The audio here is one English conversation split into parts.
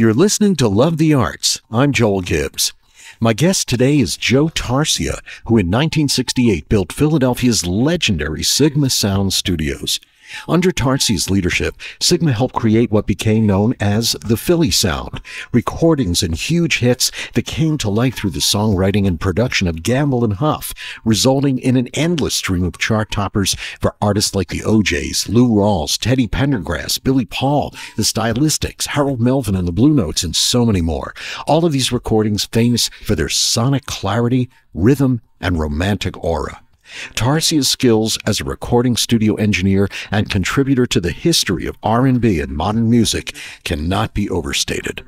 You're listening to Love the Arts. I'm Joel Gibbs. My guest today is Joe Tarsia, who in 1968 built Philadelphia's legendary Sigma Sound Studios. Under Tarsia's leadership, Sigma helped create what became known as the Philly Sound, recordings and huge hits that came to life through the songwriting and production of Gamble and Huff, resulting in an endless stream of chart toppers for artists like the O'Jays, Lou Rawls, Teddy Pendergrass, Billy Paul, the Stylistics, Harold Melvin and the Blue Notes, and so many more. All of these recordings famous for their sonic clarity, rhythm, and romantic aura. Tarsia's skills as a recording studio engineer and contributor to the history of R&B and modern music cannot be overstated.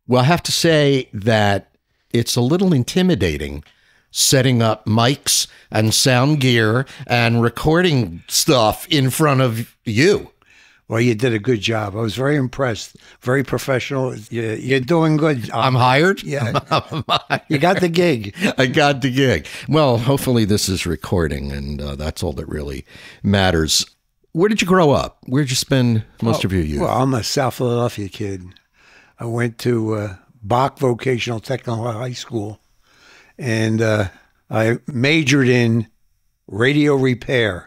Well, I have to say that it's a little intimidating setting up mics and sound gear and recording stuff in front of you. Well, you did a good job. I was very impressed. Very professional. You're doing good. I'm hired? Yeah. You got the gig. I got the gig. Well, hopefully this is recording, and that's all that really matters. Where did you grow up? Where did you spend most of your youth? Well, I'm a South Philadelphia kid. I went to Bach Vocational Technical High School, and I majored in radio repair.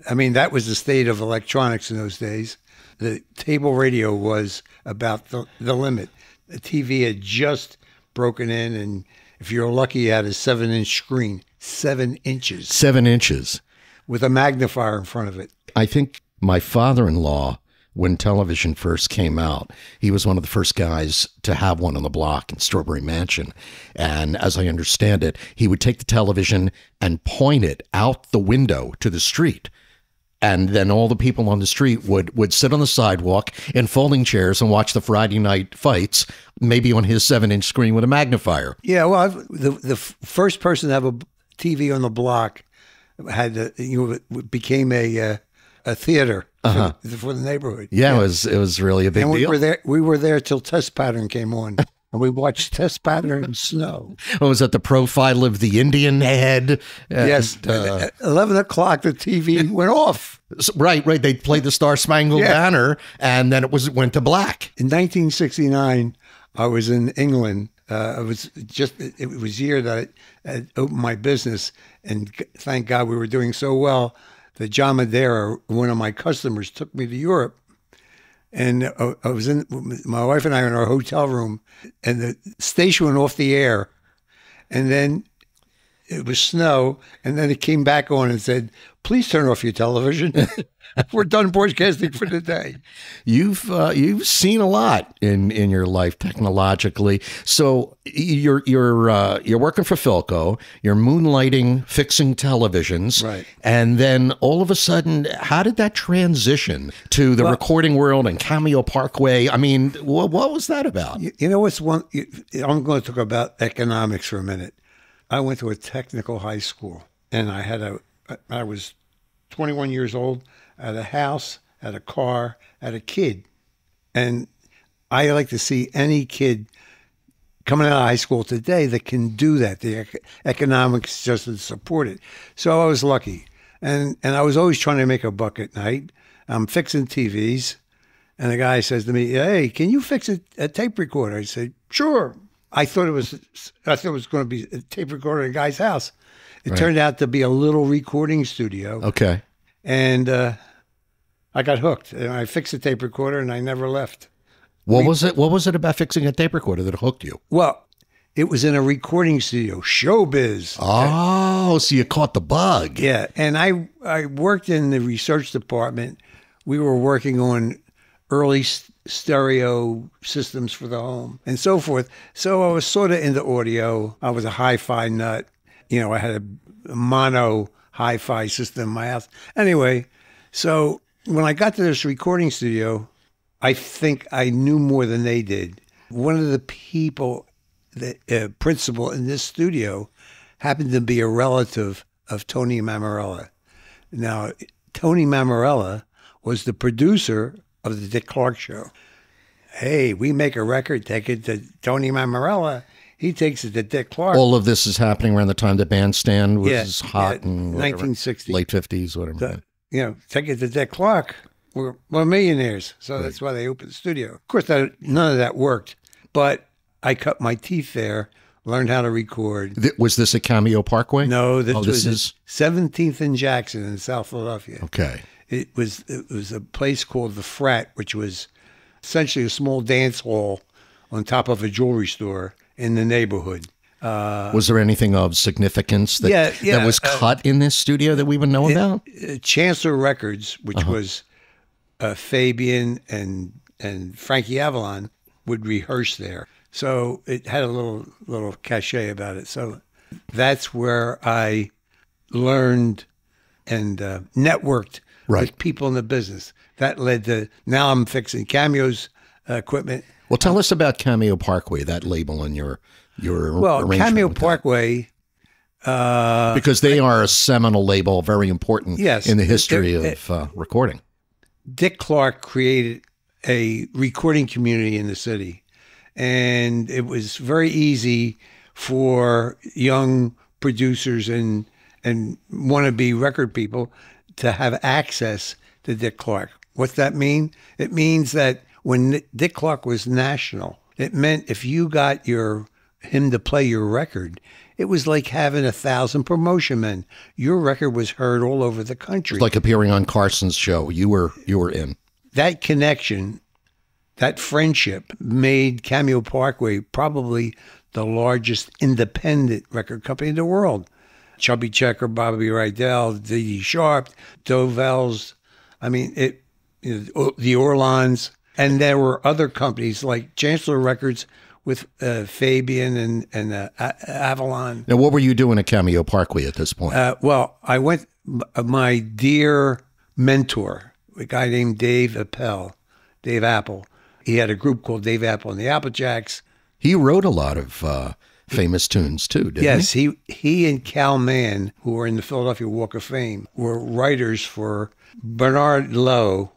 I mean, that was the state of electronics in those days. The table radio was about the limit. The TV had just broken in, and if you were lucky, you had a 7-inch screen. 7 inches. 7 inches. With a magnifier in front of it. I think my father-in-law, when television first came out, he was one of the first guys to have one on the block in Strawberry Mansion. And as I understand it, he would take the television and point it out the window to the street. And then all the people on the street would sit on the sidewalk in folding chairs and watch the Friday night fights, maybe on his 7-inch screen with a magnifier. Yeah, well, the first person to have a TV on the block had became a theater for the neighborhood. Yeah, it was really a big deal. We were there till Test Pattern came on. And we watched Test Pattern and Snow. Oh, was that the profile of the Indian head? Yes. At 11 o'clock, the TV went off. Right. They played the Star Spangled Banner, and then it went to black. In 1969, I was in England. It was the year that I had opened my business, and thank God we were doing so well that John Madeira, one of my customers, took me to Europe. And I was my wife and I were in our hotel room, and the station went off the air, and then it was snow, and then it came back on and said, "Please turn off your television. We're done broadcasting for the day." You've seen a lot in your life technologically. So you're working for Philco. You're moonlighting, fixing televisions, right? And then all of a sudden, how did that transition to the recording world and Cameo Parkway? I mean, what was that about? You know what's one? I'm going to talk about economics for a minute. I went to a technical high school, and I was 21 years old. I had a house, had a car, had a kid. And I like to see any kid coming out of high school today that can do that. The economics just doesn't support it. So I was lucky. And I was always trying to make a buck at night. I'm fixing TVs. And the guy says to me, "Hey, can you fix a tape recorder?" I said, "Sure." I thought it was going to be a tape recorder in a guy's house. It turned out to be a little recording studio. Okay. And I got hooked. And I fixed the tape recorder, and I never left. What was it about fixing a tape recorder that hooked you? Well, it was in a recording studio, showbiz. Oh, so you caught the bug. Yeah, and I worked in the research department. We were working on early stereo systems for the home and so forth. So I was sort of into audio. I was a hi-fi nut. I had a mono hi-fi system in my house. Anyway, so when I got to this recording studio, I think I knew more than they did. One of the people, the principal in this studio, happened to be a relative of Tony Mammarella. Now, Tony Mammarella was the producer of the Dick Clark Show. Hey, we make a record, take it to Tony Mammarella. He takes it to Dick Clark. All of this is happening around the time the Bandstand was hot in 1960, late 50s, whatever. Take it to Dick Clark. were millionaires, so that's why they opened the studio. Of course, none of that worked, but I cut my teeth there, learned how to record. Was this at Cameo Parkway? No, this this was is 17th and Jackson in South Philadelphia. okay. It was a place called the Frat, which was essentially a small dance hall on top of a jewelry store in the neighborhood. Was there anything of significance that was cut in this studio that we would know about? Chancellor Records, which was Fabian and Frankie Avalon, would rehearse there. So it had a little cachet about it. So that's where I learned and networked with people in the business. That led to, now I'm fixing Cameo's equipment. Well, tell us about Cameo Parkway, that label and your Well, Cameo Parkway, because they are a seminal label, very important in the history of recording. Dick Clark created a recording community in the city, and it was very easy for young producers and wannabe record people to have access to Dick Clark. What's that mean? It means that when Dick Clark was national, it meant if you got him to play your record, it was like having 1,000 promotion men. Your record was heard all over the country. It's like appearing on Carson's show. You were in. That connection, that friendship made Cameo Parkway probably the largest independent record company in the world. Chubby Checker, Bobby Rydell, Dee Dee Sharp, Dovell's, I mean, the Orlons. And there were other companies like Chancellor Records with Fabian and Avalon. Now, what were you doing at Cameo Parkway at this point? Well, I went, my dear mentor, a guy named Dave Apple. He had a group called Dave Apple and the Applejacks. He wrote a lot of famous tunes too, didn't he? Yes, he and Cal Mann, who were in the Philadelphia Walk of Fame, were writers for Bernie Lowe,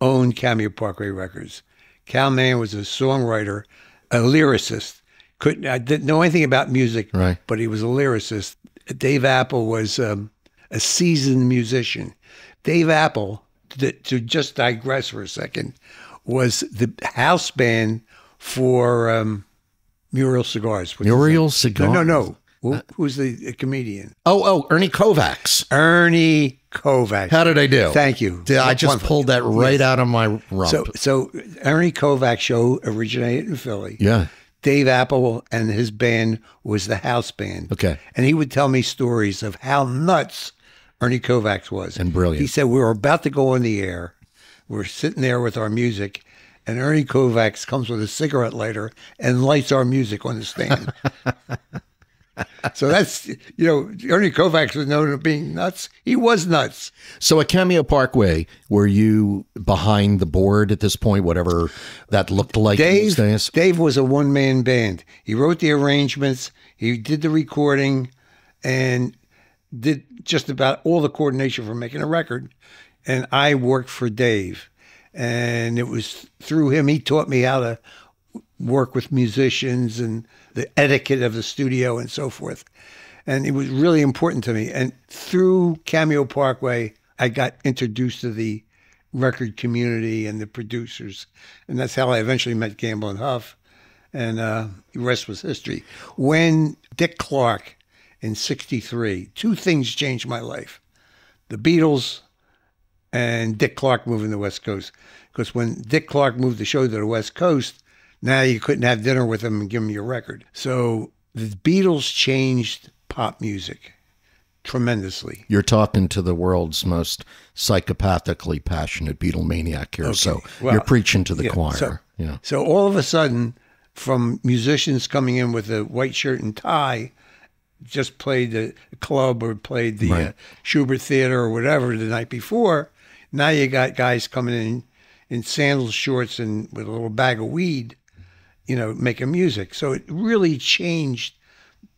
owned Cameo Parkway Records. Cal Mann was a songwriter, a lyricist. I didn't know anything about music, right, but he was a lyricist. Dave Apple was a seasoned musician. Dave Apple, to just digress for a second, was the house band for Muriel Cigars. Muriel Cigars? No. Who's the comedian? Oh, Ernie Kovacs. Ernie Kovacs. How did I do? Thank you. I just pulled that right out of my rump. So Ernie Kovacs show originated in Philly. Yeah. Dave Apple and his band was the house band. Okay. And he would tell me stories of how nuts Ernie Kovacs was. And brilliant. He said, we were about to go on the air. We're sitting there with our music, and Ernie Kovacs comes with a cigarette lighter and lights our music on the stand. So that's, Ernie Kovacs was known for being nuts. He was nuts. So at Cameo Parkway, were you behind the board at this point, whatever that looked like these days? Dave was a one-man band. He wrote the arrangements, he did the recording, and did just about all the coordination for making a record. And I worked for Dave. And it was through him, he taught me how to work with musicians and the etiquette of the studio and so forth. And it was really important to me. And through Cameo Parkway, I got introduced to the record community and the producers. And that's how I eventually met Gamble and Huff. And the rest was history. When Dick Clark in '63, two things changed my life. The Beatles and Dick Clark moving to the West Coast. Because when Dick Clark moved the show to the West Coast, now you couldn't have dinner with him and give him your record. So the Beatles changed pop music tremendously. You're talking to the world's most psychopathically passionate Beatlemaniac here. Okay. So you're preaching to the choir. So all of a sudden, from musicians coming in with a white shirt and tie, just played the club or played the Schubert Theater or whatever the night before, now you got guys coming in sandals, shorts, and with a little bag of weed, making music. So it really changed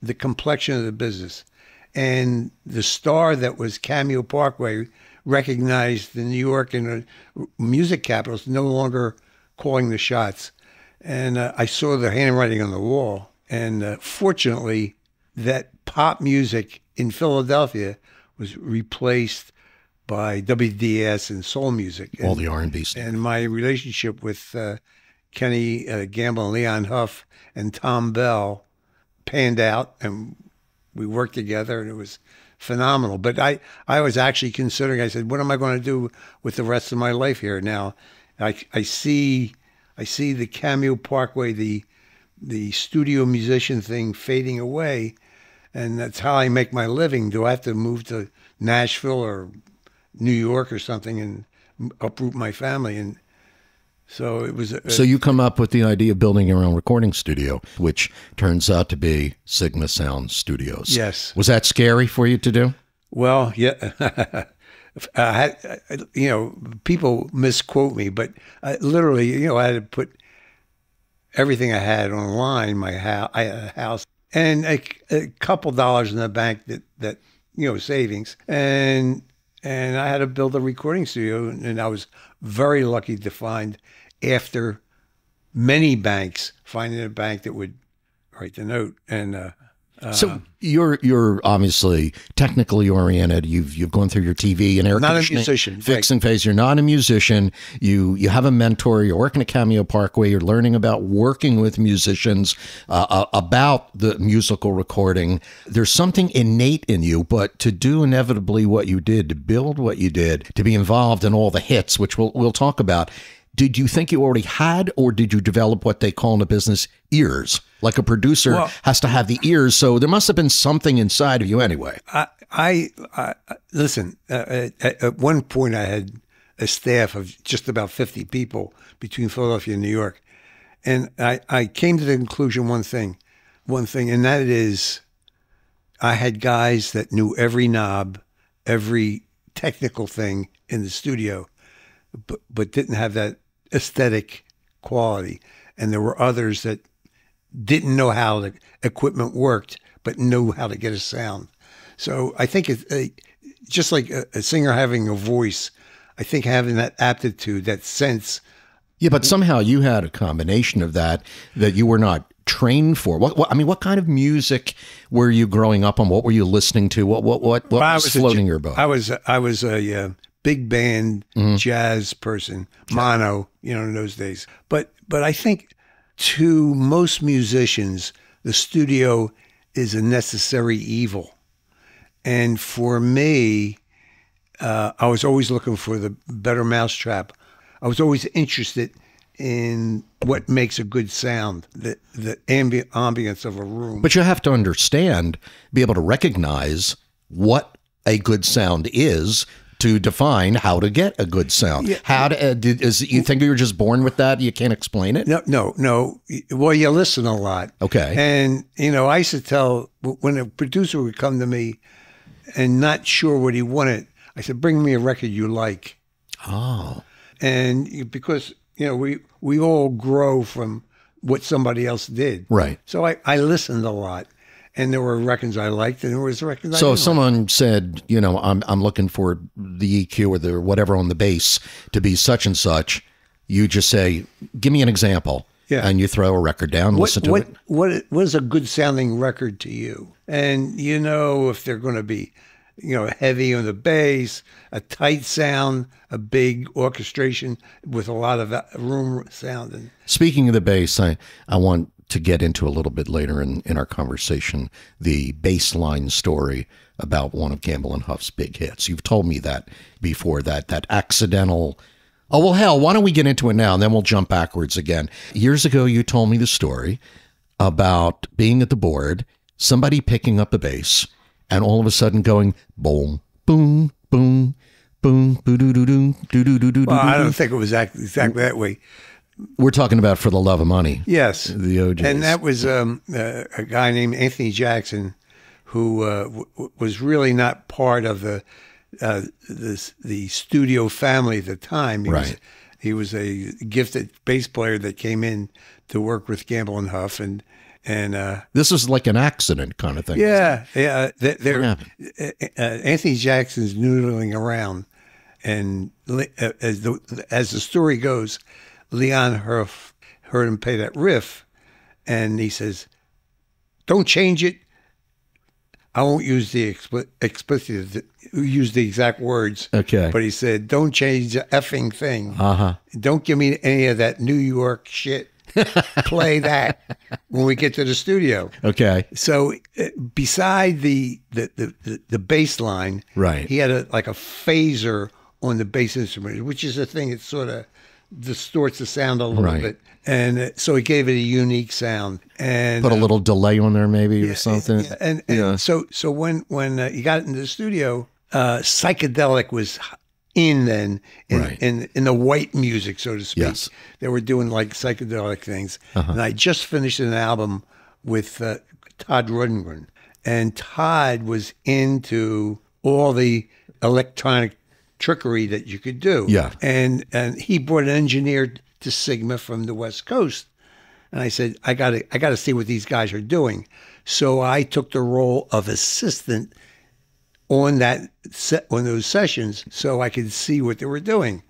the complexion of the business. And the star that was Cameo Parkway recognized the New York and the music capitals no longer calling the shots. And I saw the handwriting on the wall. And fortunately, that pop music in Philadelphia was replaced by WDS and soul music. All the R&B stuff. And my relationship with Kenny Gamble and Leon Huff and Tom Bell panned out, and we worked together, and it was phenomenal. But I was actually considering, I said, what am I going to do with the rest of my life here? Now, I see the Cameo Parkway, the studio musician thing fading away, and that's how I make my living. Do I have to move to Nashville or New York or something and uproot my family? And so it was. So you come up with the idea of building your own recording studio, which turns out to be Sigma Sound Studios. Yes. Was that scary for you to do? Well, yeah. People misquote me, but literally, I had to put everything I had online. I had a house and a couple dollars in the bank that savings, and I had to build a recording studio, and I was very lucky to find, after many banks, finding a bank that would write the note. And so you're obviously technically oriented. You've gone through your TV and air not conditioning, a musician, fixing phase. You're not a musician. You have a mentor. You're working at Cameo Parkway. You're learning about working with musicians, about the musical recording. There's something innate in you, but to do inevitably what you did, to build what you did, to be involved in all the hits, which we'll talk about. Did you think you already had, or did you develop what they call in the business ears? Like a producer has to have the ears, so there must have been something inside of you anyway. I listen. At one point, I had a staff of just about 50 people between Philadelphia and New York, and I came to the conclusion one thing, and that is, I had guys that knew every knob, every technical thing in the studio, but didn't have that aesthetic quality. And there were others that didn't know how the equipment worked, but knew how to get a sound. So I think it's just like a singer having a voice. I think having that aptitude, that sense. Yeah, but somehow you had a combination of that you were not trained for. What kind of music were you growing up on? What were you listening to? What was floating your boat? I was a big band jazz person, mono, in those days. But I think to most musicians, the studio is a necessary evil. And for me, I was always looking for the better mousetrap. I was always interested in what makes a good sound, the ambience of a room. But you have to understand, be able to recognize what a good sound is to define how to get a good sound. Yeah. How to, you think you were just born with that? You can't explain it? No. Well, you listen a lot. Okay. And, I used to tell, when a producer would come to me and not sure what he wanted, I said, bring me a record you like. Oh. And because, we all grow from what somebody else did. Right. So I listened a lot. And there were records I liked, and there was records I didn't if someone said, I'm looking for the EQ or the whatever on the bass to be such and such, you just say, give me an example. Yeah. And you throw a record down, listen to it. What is a good sounding record to you? And if they're going to be, heavy on the bass, a tight sound, a big orchestration with a lot of room sound. And speaking of the bass, I want to get into a little bit later in our conversation, the bass line story about one of Gamble and Huff's big hits. You've told me that before, that accidental. Oh, well, hell, why don't we get into it now, and then we'll jump backwards again. Years ago, you told me the story about being at the board, somebody picking up the bass, and all of a sudden going, boom, boom, boom, boom, boo-doo-doo-doo, doo-doo-doo-doo. Well, I don't think it was exactly that way. We're talking about For the Love of Money. Yes. The OJs. And that was a guy named Anthony Jackson, who was really not part of the studio family at the time. He was a gifted bass player that came in to work with Gamble and Huff, and this was like an accident kind of thing. Yeah. Anthony Jackson's noodling around, and as the story goes, Leon Huff heard him play that riff, and he says, "Don't change it. I won't use the explicit, use the exact words. Okay. But he said, "Don't change the effing thing. Uh-huh. Don't give me any of that New York shit. Play that when we get to the studio." Okay. So beside the bass line, Right. he had a phaser on the bass instrument, which is a thing that sort of distorts the sound a little Right. bit. And so it gave it a unique sound. And Put a little delay on there maybe or something. And so when you got into the studio, psychedelic was in then in the white music, so to speak. Yes. They were doing like psychedelic things. And I just finished an album with Todd Rundgren, and Todd was into all the electronic trickery that you could do. Yeah. And he brought an engineer to Sigma from the West Coast. And I said, I gotta see what these guys are doing. So I took the role of assistant on those sessions, so I could see what they were doing.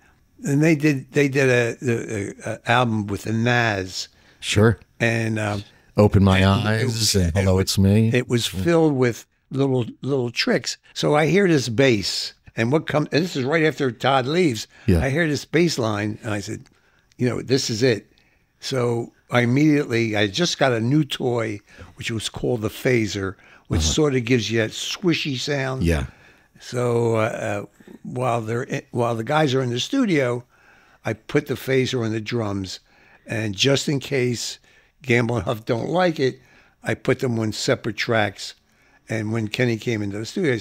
And they did a album with the Nas. Sure. And Open My Eyes and Hello, It's Me. it was filled with little tricks. So I hear this bass, and and this is right after Todd leaves. Yeah. I hear this bass line, and I said, this is it. So I just got a new toy, which was called the phaser, which sort of gives you that squishy sound. Yeah. So while the guys are in the studio, I put the phaser on the drums, and just in case Gamble and Huff don't like it, I put them on separate tracks. And when Kenny came into the studio,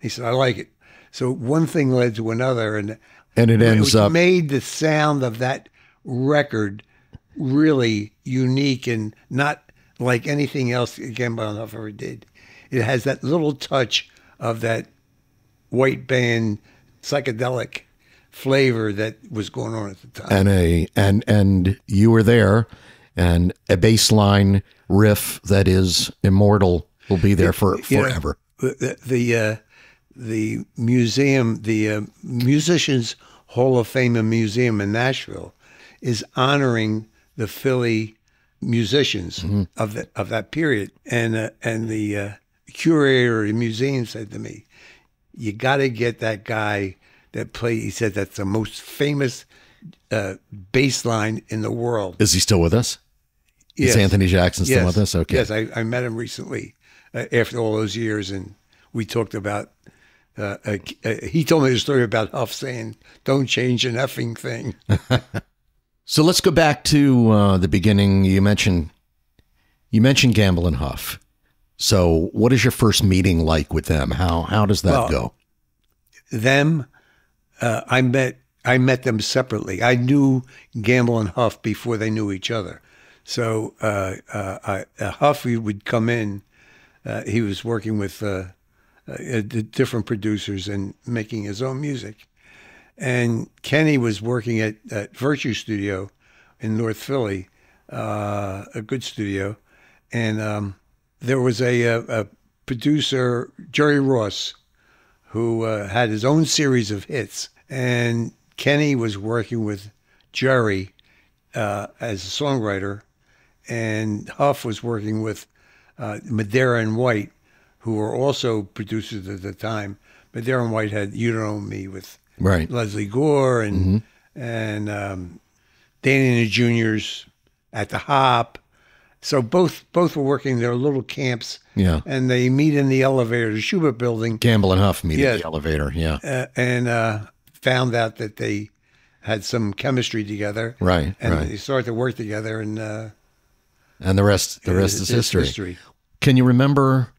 he said, "I like it." So one thing led to another, and it ends up made the sound of that record really unique and not like anything else Gamble and Huff ever did. It has that little touch of that white band psychedelic flavor that was going on at the time. And you were there, and a bass line riff that is immortal will be there forever. The museum, the Musicians Hall of Fame and Museum in Nashville, is honoring the Philly musicians of that period, and the curator of the museum said to me, "You got to get that guy that played." He said that's the most famous bass line in the world. Is he still with us? Yes. Is Anthony Jackson still with us? Okay. Yes, I met him recently after all those years, and we talked about. He told me the story about Huff saying, "Don't change an effing thing." So let's go back to the beginning. You mentioned Gamble and Huff. So what is your first meeting like with them? How does that go? Them, I met them separately. I knew Gamble and Huff before they knew each other. So Huff would come in. He was working with different producers and making his own music. And Kenny was working at Virtue Studio in North Philly, a good studio. And there was a producer, Jerry Ross, who had his own series of hits. And Kenny was working with Jerry as a songwriter. And Huff was working with Madera and White, who were also producers at the time. Madera and White had You Don't Know Me with Leslie Gore and Danny and the Juniors at the Hop. So both were working their little camps. Yeah. And they meet in the elevator, the Schubert building. Gamble and Huff meet in the elevator, yeah. And found out that they had some chemistry together. Right, and they started to work together, and the rest is history. Can you remember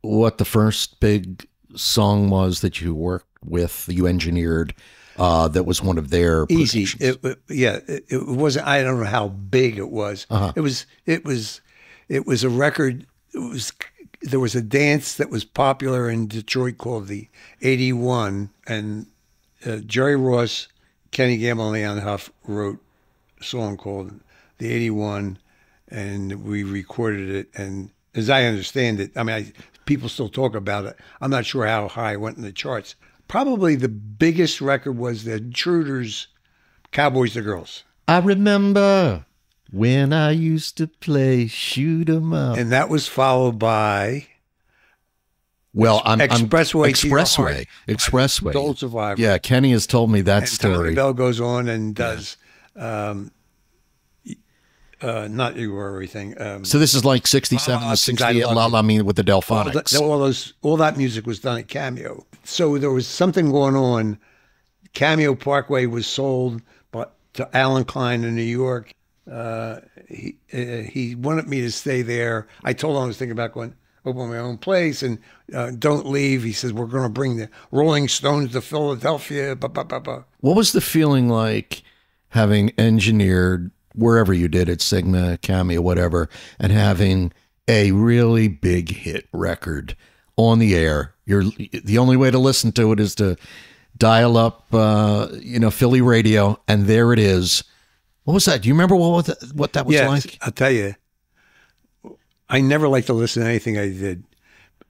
what the first big song was that you worked with, that you engineered, that was one of their easy? It wasn't. I don't know how big it was. It was a record. There was a dance that was popular in Detroit called the 81, and Jerry Ross, Kenny Gamble, and Leon Huff wrote a song called the 81, and we recorded it. And as I understand it, I mean, people still talk about it. I'm not sure how high it went in the charts. Probably the biggest record was the Intruders' Cowboys to Girls. I remember when I used to play shoot 'em up. And that was followed by Well, I'm Expressway to Your Expressway. Heart. Expressway. Soul Survivor. Yeah, Kenny has told me that And story. Tommy Bell goes on and does not You Were Everything. So this is like 67 to 68, I mean, with the Delphonics. All that music was done at Cameo. So there was something going on. Cameo Parkway was sold to Alan Klein in New York. He wanted me to stay there. I told him I was thinking about going open my own place and don't leave. He says, we're going to bring the Rolling Stones to Philadelphia. Blah, blah, blah, blah. What was the feeling like having engineered wherever you did it, Sigma, Cameo, whatever, and having a really big hit record on the air? The only way to listen to it is to dial up, Philly radio, and there it is. What was that? Do you remember what that was like? I'll tell you. I never liked to listen to anything I did.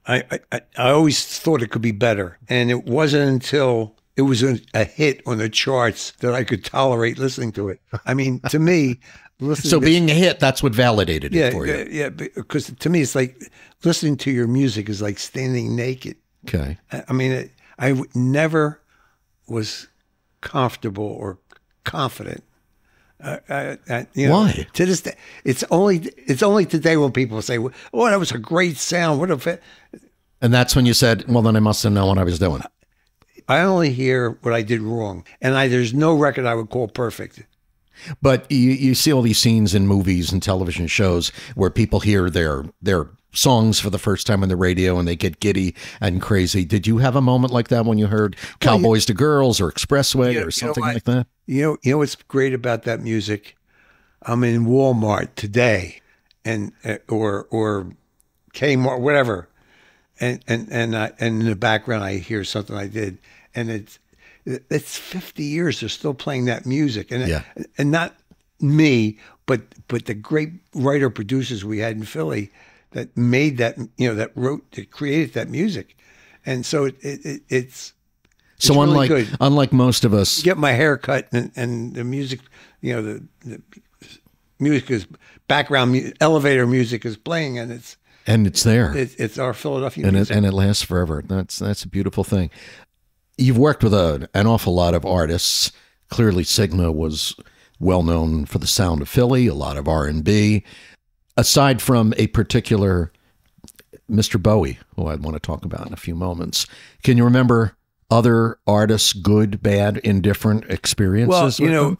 I always thought it could be better. And it wasn't until it was a hit on the charts that I could tolerate listening to it. I mean, to me, listening so being a hit, that's what validated it for you. Yeah, because to me, it's like listening to your music is like standing naked. Okay. I mean, I never was comfortable or confident. Why? To this day, it's only today when people say, "Oh, that was a great sound." What a And that's when you said, "Well, then I must have known what I was doing." I only hear what I did wrong, and there's no record I would call perfect. But you see all these scenes in movies and television shows where people hear their songs for the first time on the radio and they get giddy and crazy. Did you have a moment like that when you heard Cowboys to Girls or Expressway or something like that? You know what's great about that music? I'm in Walmart today, and or Kmart, whatever, and in the background I hear something I did, and it's 50 years they're still playing that music, and not me, but the great writer producers we had in Philly that made that, that created that music, and so it's. So really unlike most of us, get my hair cut and the music, the music is background elevator music is playing and it's there. It's our Philadelphia music. And it lasts forever. That's a beautiful thing. You've worked with an awful lot of artists. Clearly, Sigma was well known for the sound of Philly, a lot of R&B. Aside from a particular Mr. Bowie, who I want to talk about in a few moments, can you remember other artists, good, bad, indifferent experiences? Well,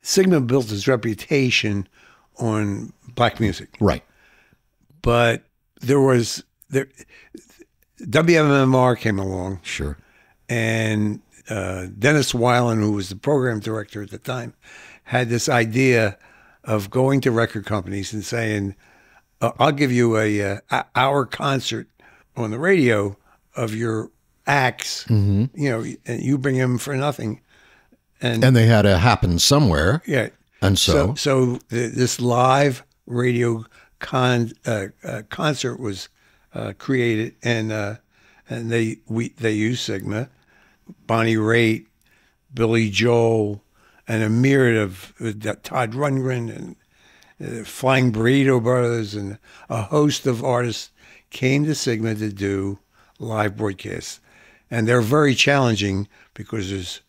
Sigma built his reputation on black music. Right. But WMMR came along. Sure. And Dennis Weiland, who was the program director at the time, had this idea of going to record companies and saying, I'll give you a hour concert on the radio of your acts, and you bring them for nothing. And they had to happen somewhere. Yeah. And so this live radio concert was created, and they used Sigma, Bonnie Raitt, Billy Joel, and a myriad of Todd Rundgren and Flying Burrito Brothers, and a host of artists came to Sigma to do live broadcasts. And they're very challenging because there's,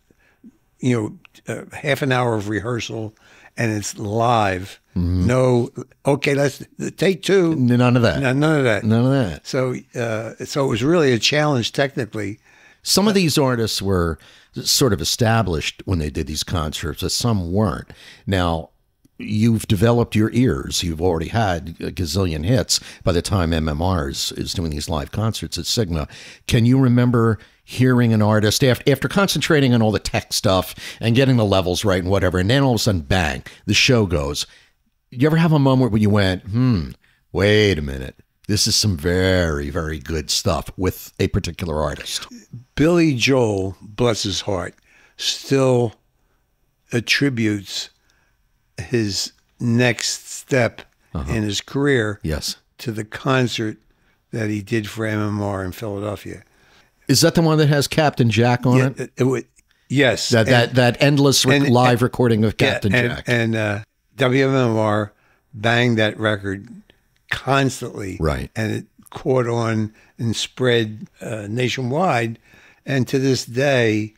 half an hour of rehearsal and it's live. Mm-hmm. No, okay, let's take two. None of that. None of that. None of that. So it was really a challenge technically. Some of these artists were sort of established when they did these concerts, but some weren't. Now, you've developed your ears. You've already had a gazillion hits by the time MMR is doing these live concerts at Sigma. Can you remember hearing an artist after concentrating on all the tech stuff and getting the levels right and whatever, and then all of a sudden, bang, the show goes. You ever have a moment where you went, wait a minute, this is some very, very good stuff with a particular artist? Billy Joel, bless his heart, still attributes his next step in his career to the concert that he did for MMR in Philadelphia. Is that the one that has Captain Jack on it? Yes. That endless live recording of Captain Jack. And WMMR banged that record constantly. Right. And caught on and spread nationwide. And to this day,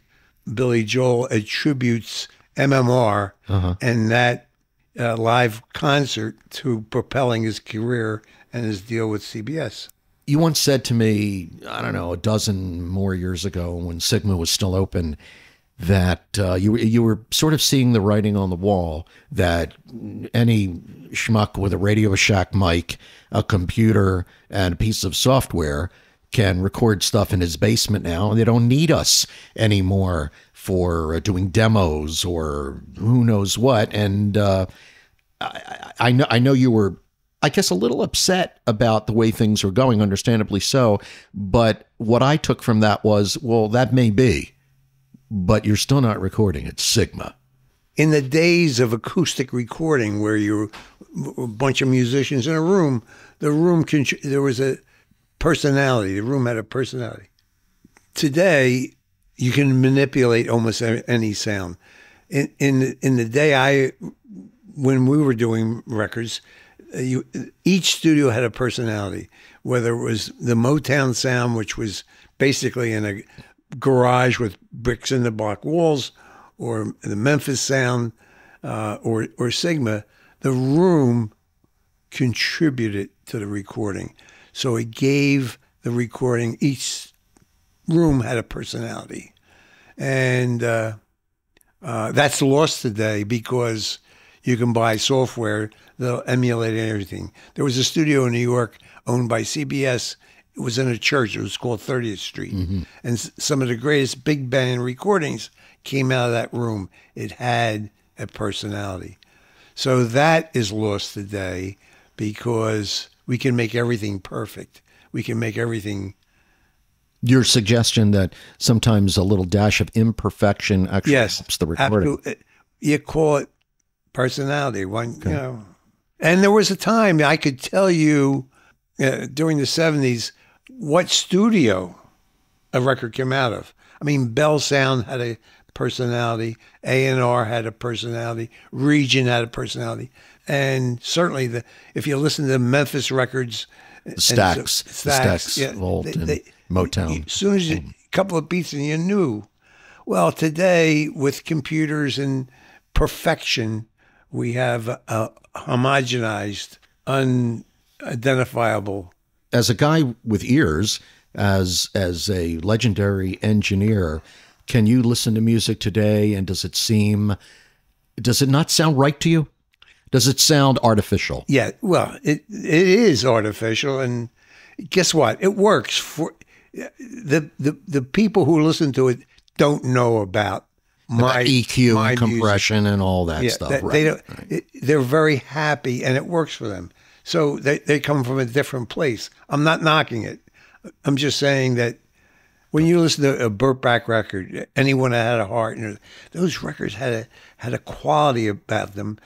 Billy Joel attributes MMR and that live concert to propelling his career and his deal with CBS. You once said to me, I don't know, a dozen more years ago when Sigma was still open, that you were sort of seeing the writing on the wall that any schmuck with a Radio Shack mic, a computer, and a piece of software can record stuff in his basement now, and they don't need us anymore for doing demos or who knows what. And I know you were, I guess, a little upset about the way things were going, understandably so. But what I took from that was, well, that may be, but you're still not recording at Sigma. In the days of acoustic recording, where you're a bunch of musicians in a room, there was a personality. The room had a personality. Today, you can manipulate almost any sound. In the day when we were doing records, each studio had a personality. Whether it was the Motown sound, which was basically in a garage with bricks in the block walls, or the Memphis sound, or Sigma, the room contributed to the recording. So it gave the recording, each room had a personality. And that's lost today because you can buy software that'll emulate everything. There was a studio in New York owned by CBS. It was in a church. It was called 30th Street. And some of the greatest big band recordings came out of that room. It had a personality. So that is lost today because we can make everything perfect. We can make everything. Your suggestion that sometimes a little dash of imperfection actually helps the recording. Absolutely. You call it personality. You know. And there was a time I could tell you during the 70s what studio a record came out of. I mean, Bell Sound had a personality. A&R had a personality. Region had a personality. And certainly, if you listen to the Memphis records, Stax, Volt, and Motown. As soon as a couple of beats and you knew. Well, today with computers and perfection, we have a homogenized, unidentifiable. As a guy with ears, as a legendary engineer, can you listen to music today and does it not sound right to you? Does it sound artificial? Yeah, well, it is artificial, and guess what? It works for the people who listen to it don't know about my EQ and compression and all that stuff. They're very happy, and it works for them. So they come from a different place. I'm not knocking it. I'm just saying that when you listen to a Burt Bach record, anyone that had a heart, those records had a quality about them.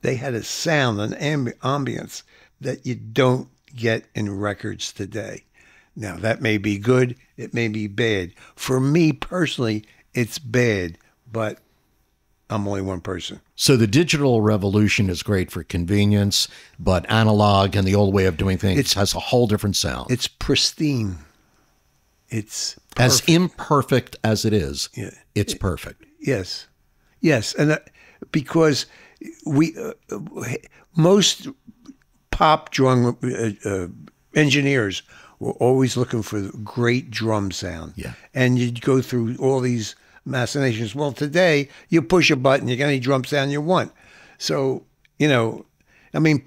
They had a sound, an ambience that you don't get in records today. Now, that may be good. It may be bad. For me personally, it's bad, but I'm only one person. So the digital revolution is great for convenience, but analog and the old way of doing things has a whole different sound. It's pristine. It's perfect. As imperfect as it is. It's perfect. Yes, and because most pop drum engineers were always looking for great drum sound. Yeah, and you'd go through all these machinations. Well, today you push a button, you get any drum sound you want. So I mean,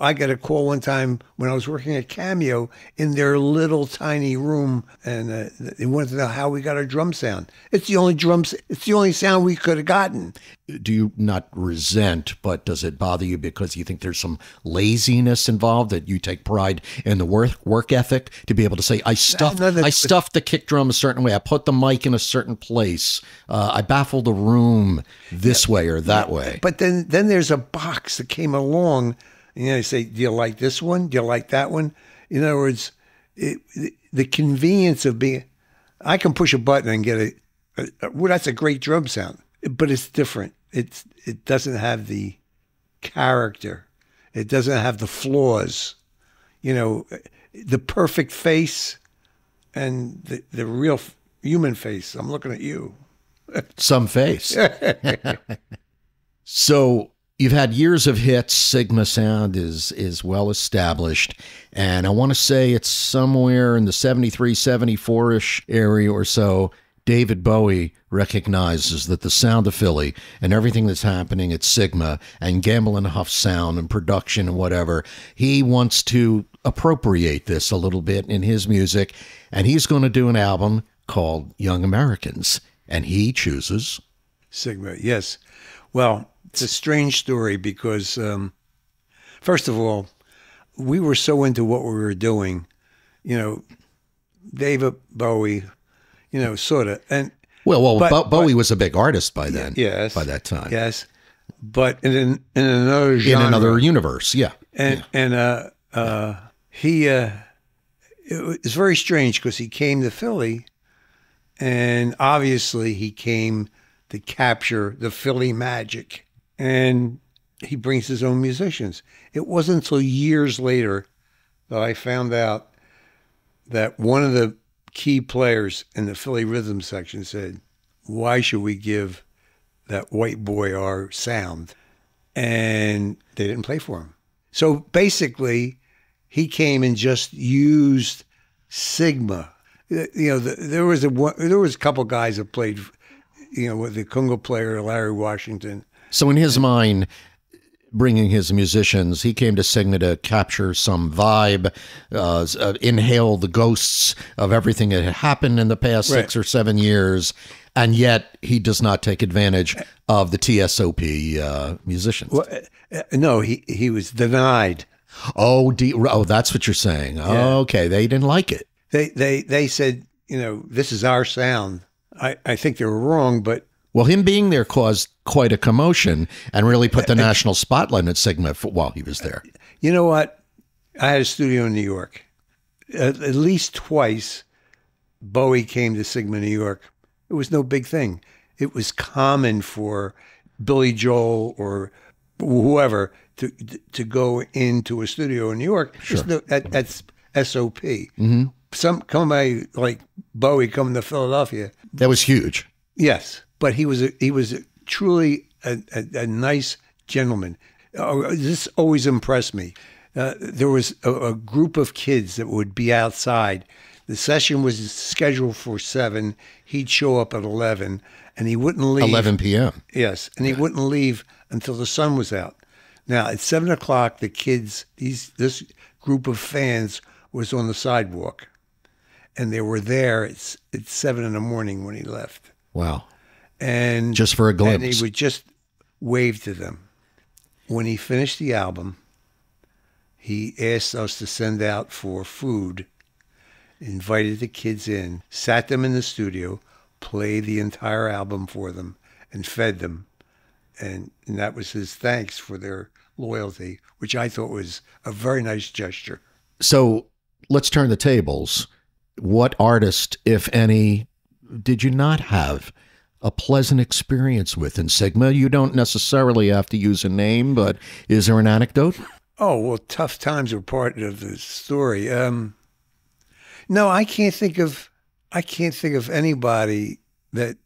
I got a call one time when I was working at Cameo in their little tiny room, and they wanted to know how we got our drum sound. It's the only sound we could have gotten. Do you not resent, but does it bother you because you think there's some laziness involved, that you take pride in the work ethic to be able to say, I stuffed the kick drum a certain way, I put the mic in a certain place, I baffled the room this way or that way. But then there's a box that came along, and you say, do you like this one? Do you like that one? In other words, the convenience of I can push a button and get well, that's a great drum sound. But it's different. It doesn't have the character. It doesn't have the flaws. the perfect face and the real human face. I'm looking at you. Some face. So you've had years of hits. Sigma Sound is well established. And I want to say it's somewhere in the 73, 74-ish area or so. David Bowie recognizes that the sound of Philly and everything that's happening at Sigma and Gamble and Huff sound and production and whatever, he wants to appropriate this a little bit in his music. And he's going to do an album called Young Americans. And he chooses Sigma, yes. Well, it's a strange story because, first of all, we were so into what we were doing, David Bowie, sort of. And Bowie was a big artist by then. Yes. By that time. Yes. But in another genre. In another universe, yeah. And he, it was very strange because he came to Philly, and obviously he came to capture the Philly magic. And he brings his own musicians. It wasn't until years later that I found out that one of the key players in the Philly rhythm section said, "Why should we give that white boy our sound?" And they didn't play for him. So basically, he came and just used Sigma. There was a couple guys that played, with the conga player Larry Washington. So in his mind, bringing his musicians, he came to Sigma to capture some vibe, inhale the ghosts of everything that had happened in the past 6 or 7 years, and yet he does not take advantage of the TSOP musicians. Well, no, he was denied. Oh, that's what you're saying. Yeah. Okay, they didn't like it. They said, this is our sound. I think they were wrong, but... Well, him being there caused quite a commotion and really put the national spotlight at Sigma while he was there. You know what? I had a studio in New York. At least twice, Bowie came to Sigma, New York. It was no big thing. It was common for Billy Joel or whoever to go into a studio in New York. Sure. That's SOP. Mm-hmm. Somebody like Bowie coming to Philadelphia. That was huge. Yes. But he was truly a nice gentleman. This always impressed me. There was a group of kids that would be outside. The session was scheduled for 7. He'd show up at 11, and he wouldn't leave. 11 p.m. Yes, and he wouldn't leave until the sun was out. Now, at 7 o'clock, the kids, this group of fans was on the sidewalk, and they were there at 7 in the morning when he left. Wow. And just for a glimpse. And he would just wave to them. When he finished the album, he asked us to send out for food, invited the kids in, sat them in the studio, played the entire album for them, and fed them. And that was his thanks for their loyalty, which I thought was a very nice gesture. So let's turn the tables. What artist, if any, did you not have a pleasant experience with in Sigma? You don't necessarily have to use a name, but is there an anecdote? Oh, well, tough times were part of the story. No, I can't think of anybody that,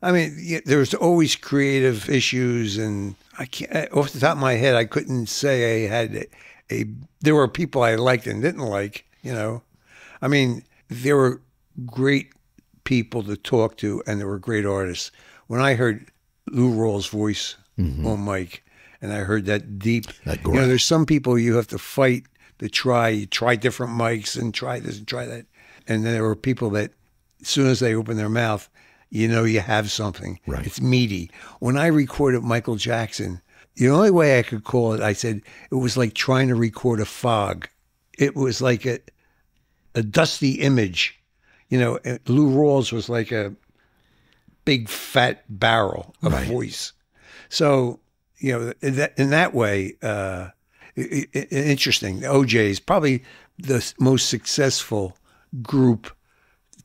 I mean, there's always creative issues, and I can't, off the top of my head, I couldn't say I had there were people I liked and didn't like, I mean, there were great people to talk to, and there were great artists. When I heard Lou Rawls' voice on mic, and I heard that deep, there's some people you have to fight to try. You try different mics and try this and try that. And then there were people that, as soon as they open their mouth, you have something. Right. It's meaty. When I recorded Michael Jackson, the only way I could call it, I said, it was like trying to record a fog. It was like a dusty image. Lou Rawls was like a big fat barrel of voice. So, in that way, interesting. The OJ's probably the most successful group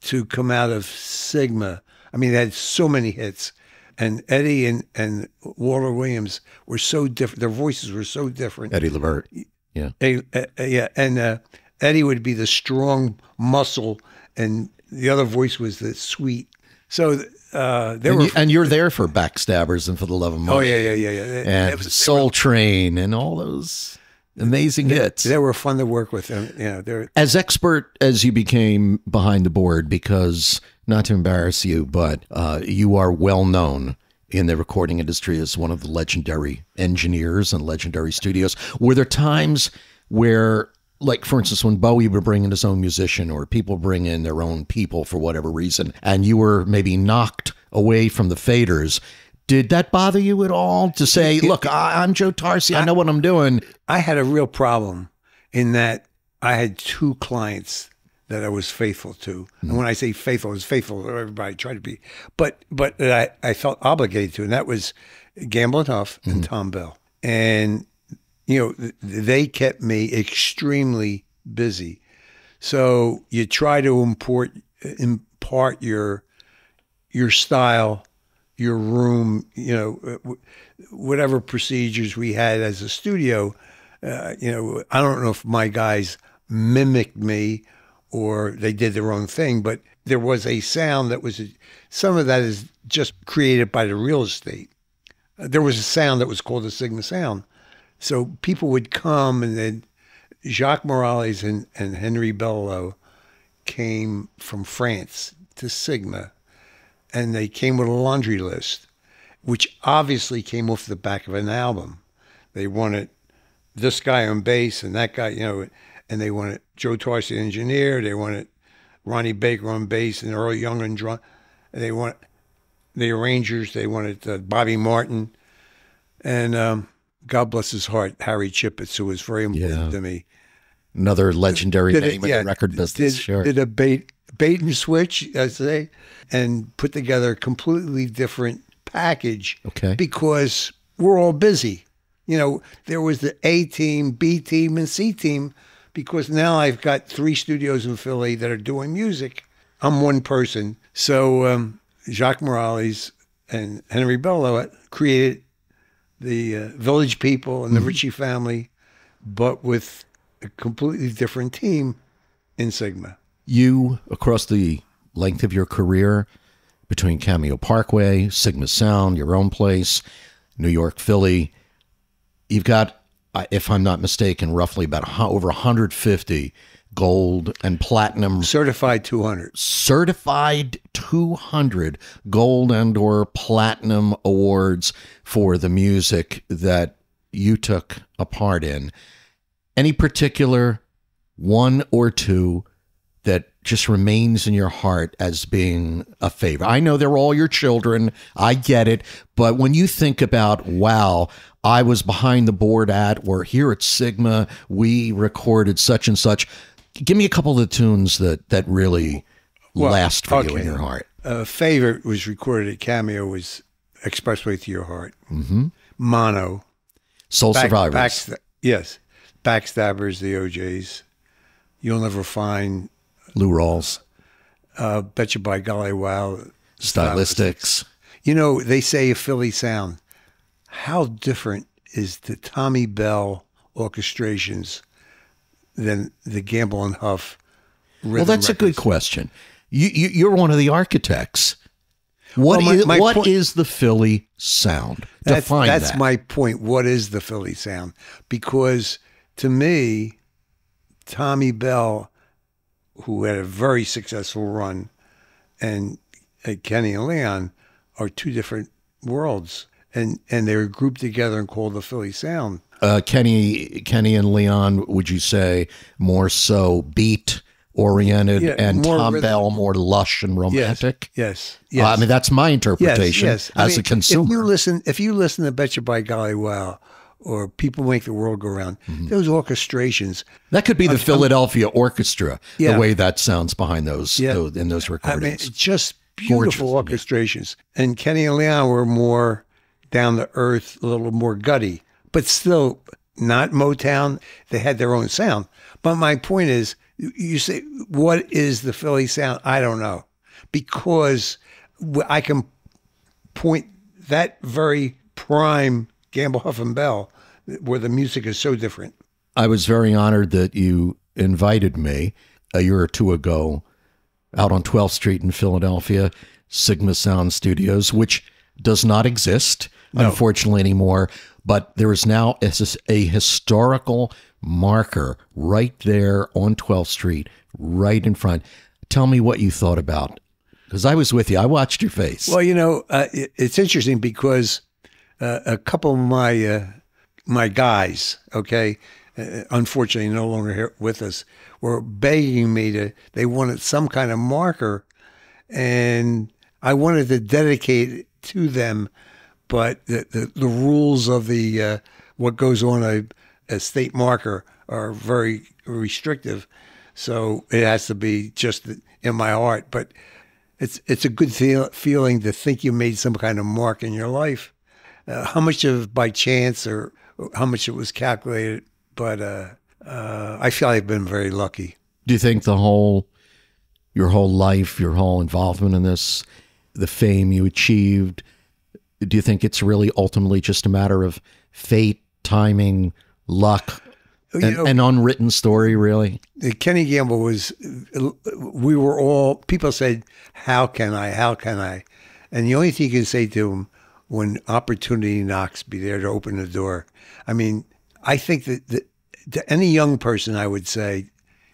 to come out of Sigma. I mean, they had so many hits. And Eddie and Walter Williams were so different. Their voices were so different. Eddie Levert. Yeah. Yeah. And Eddie would be the strong muscle, and the other voice was the sweet. So and you're there for Backstabbers and For the Love of Money. Oh yeah. And Soul Train and all those amazing hits. They were fun to work with. They're as expert as you became behind the board, because not to embarrass you, but you are well known in the recording industry as one of the legendary engineers and legendary studios. Were there times where, like, for instance, when Bowie would bring in his own musician or people bring in their own people for whatever reason, and you were maybe knocked away from the faders, did that bother you at all to say, look, I'm Joe Tarsia, I know what I'm doing? I had a real problem in that I had two clients that I was faithful to. And when I say faithful, I was faithful to everybody, tried to be. But that I felt obligated to, and that was Gamble and Huff and Tom Bell. And, they kept me extremely busy. So you try to impart your style, your room, whatever procedures we had as a studio. I don't know if my guys mimicked me or they did their own thing, but there was a sound that was, some of that is just created by the real estate. There was a sound that was called the Sigma sound. So people would come, and then Jacques Morales and Henry Bello came from France to Sigma, and they came with a laundry list, which obviously came off the back of an album. They wanted this guy on bass and that guy, and they wanted Joe Tarsia, engineer. They wanted Ronnie Baker on bass and Earl Young on drum. They wanted the arrangers. They wanted Bobby Martin. And God bless his heart, Harry Chippetts, who was very important to me. Another legendary name in the record business. Did a bait and switch, I say, and put together a completely different package. Okay. Because we're all busy. There was the A team, B team, and C team, because now I've got 3 studios in Philly that are doing music. I'm one person. So Jacques Morales and Henry Bello created the Village People and the Ritchie family, but with a completely different team in Sigma. You, across the length of your career, between Cameo Parkway, Sigma Sound, your own place, New York, Philly, you've got, if I'm not mistaken, roughly about over 150 gold and platinum. Certified 200. Certified 200 gold and or platinum awards for the music that you took a part in. Any particular one or two that just remains in your heart as being a favorite? I know they're all your children. I get it. But when you think about, wow, I was behind the board or here at Sigma, we recorded such and such. Give me a couple of the tunes that really last for you in your heart. Favorite was recorded at Cameo was Expressway to Your Heart. Mm-hmm. Mono. Soul Survivors. Yes. Backstabbers, the OJs. You'll Never Find. Lou Rawls. Betcha by Golly Wow. Stylistics. They say a Philly sound. How different is the Tommy Bell orchestrations than the Gamble and Huff rhythm Well, that's records? a good question. You're one of the architects. What is the Philly sound? Define that. That's my point. What is the Philly sound? Because to me, Tommy Bell, who had a very successful run, and Kenny and Leon are two different worlds. And they were grouped together and called the Philly sound. Kenny and Leon, would you say more so beat oriented, and Tom rhythm. Bell more lush and romantic? Yes. I mean, that's my interpretation as a consumer. If you listen to Betcha by Golly Wow or People Make the World Go Round, those orchestrations. That could be the Philadelphia Orchestra, the way that sounds behind those in those recordings. I mean, just beautiful orchestrations. And Kenny and Leon were more down to earth, a little more gutty, but still not Motown. They had their own sound. But my point is, you say, what is the Philly sound? I don't know, because I can point that very prime Gamble, Huff, and Bell, where the music is so different. I was very honored that you invited me a year or two ago out on 12th Street in Philadelphia, Sigma Sound Studios, which does not exist, unfortunately, anymore. But there is now a historical marker right there on 12th Street, right in front. Tell me what you thought about it, because I was with you. I watched your face. Well, you know, it's interesting because a couple of my guys, okay, unfortunately no longer here with us, were begging me they wanted some kind of marker, and I wanted to dedicate it to them, but the rules of the what goes on a state marker are very restrictive, so it has to be just in my heart. But it's a good feeling to think you made some kind of mark in your life. How much of by chance or how much it was calculated, but I feel I've been very lucky. Do you think your whole life, your whole involvement in this, the fame you achieved, do you think it's really ultimately just a matter of fate, timing, luck, an unwritten story, really? Kenny Gamble we were all, people said, how can I? And the only thing you can say to him, when opportunity knocks, be there to open the door. I mean, I think that to any young person, I would say,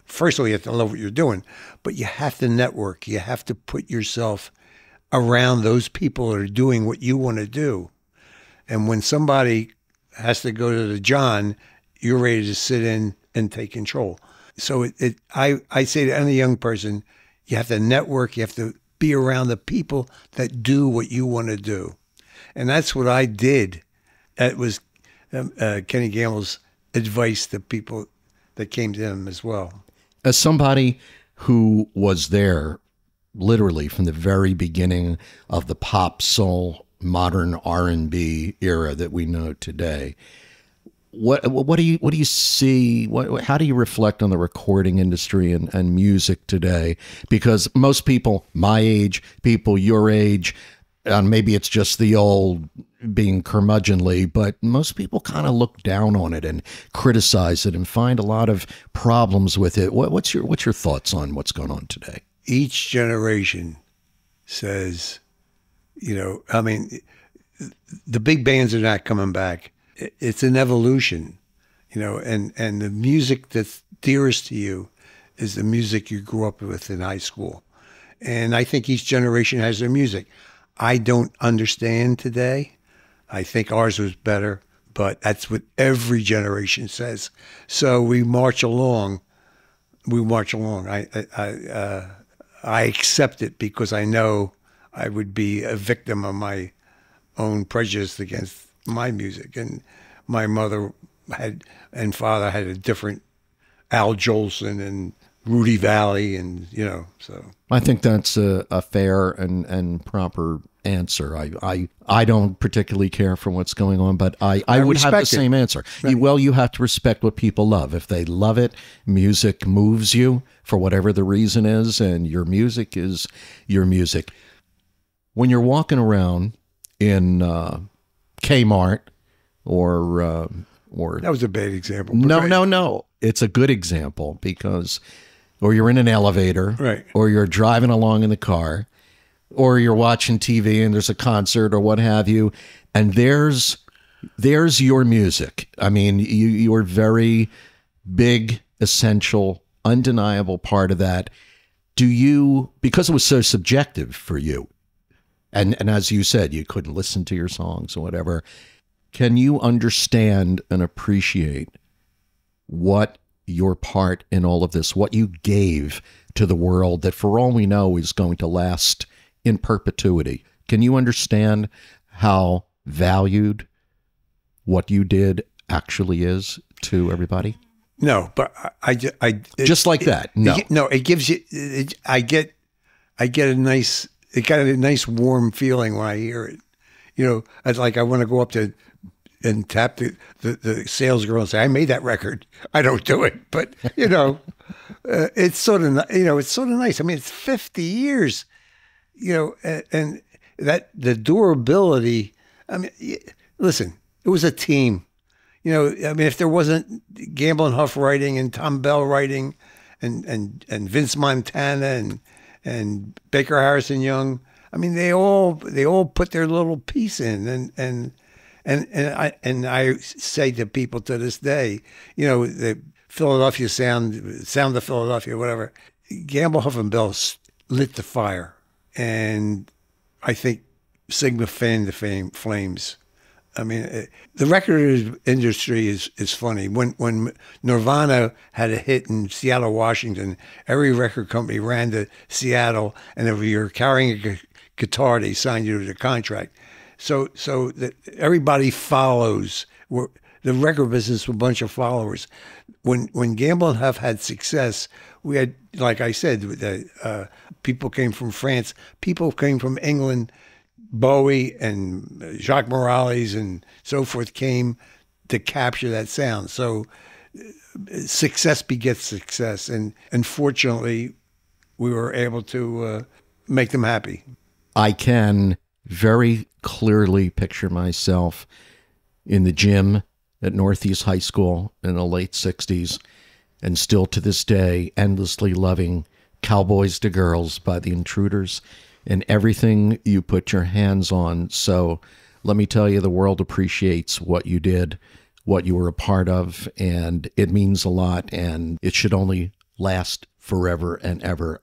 first of all, you have to love what you're doing, but you have to network. You have to put yourself around those people that are doing what you want to do. And when somebody has to go to the John, you're ready to sit in and take control. So I say to any young person, you have to network. You have to be around the people that do what you want to do. And that's what I did. It was Kenny Gamble's advice to people that came to him as well. As somebody who was there literally from the very beginning of the pop, soul, modern R&B era that we know today, what do you see? How do you reflect on the recording industry and music today? Because most people my age, people your age, and maybe it's just the old being curmudgeonly, but most people kind of look down on it and criticize it and find a lot of problems with it. What's your thoughts on what's going on today? Each generation says, I mean, the big bands are not coming back. It's an evolution, and the music that's dearest to you is the music you grew up with in high school. And I think each generation has their music. I don't understand today. I think ours was better, but that's what every generation says. So we march along. I accept it because I know I would be a victim of my own prejudice against my music. And my mother and father had a different Al Jolson and Rudy Valley, and so I think that's a fair and proper answer. I don't particularly care for what's going on, but I would have the same answer. Right. You have to respect what people love. If they love it, music moves you for whatever the reason is, and your music is your music. When you're walking around in Kmart or that was a bad example. No. It's a good example because, or you're in an elevator, right, or you're driving along in the car, or you're watching TV and there's a concert or what have you, and there's your music. I mean, you're very big, essential, undeniable part of that. Do you, because it was so subjective for you, and as you said, you couldn't listen to your songs or whatever, can you understand and appreciate what your part in all of this, what you gave to the world that for all we know is going to last in perpetuity? Can you understand how valued what you did actually is to everybody? No, but I just like that. No, it gives you. I get a nice. It got a nice warm feeling when I hear it. It's like I want to go up to and tap the sales girl and say, "I made that record." I don't do it, but it's sort of it's sort of nice. I mean, it's 50 years, and that the durability. I mean, listen, it was a team. You know, I mean, if there wasn't Gamble and Huff writing and Tom Bell writing and Vince Montana and Baker Harrison Young, I mean, they all put their little piece in, and I say to people to this day, you know, the Philadelphia sound of Philadelphia, whatever. Gamble, Huff, and Bell lit the fire, and I think Sigma fanned the flames. I mean, the record industry is funny. When Nirvana had a hit in Seattle, Washington, every record company ran to Seattle, and if you're carrying a guitar, they signed you to the contract. So that everybody follows. The record business is a bunch of followers. When Gamble and Huff had success, we had, like I said, people came from France, people came from England. Bowie and Jacques Morales and so forth came to capture that sound. So success begets success, and fortunately, we were able to make them happy. I can very clearly picture myself in the gym at Northeast High School in the late 60s, and still to this day, endlessly loving Cowboys to Girls by the Intruders and everything you put your hands on. So let me tell you, the world appreciates what you did, what you were a part of, and it means a lot, and it should only last forever and ever.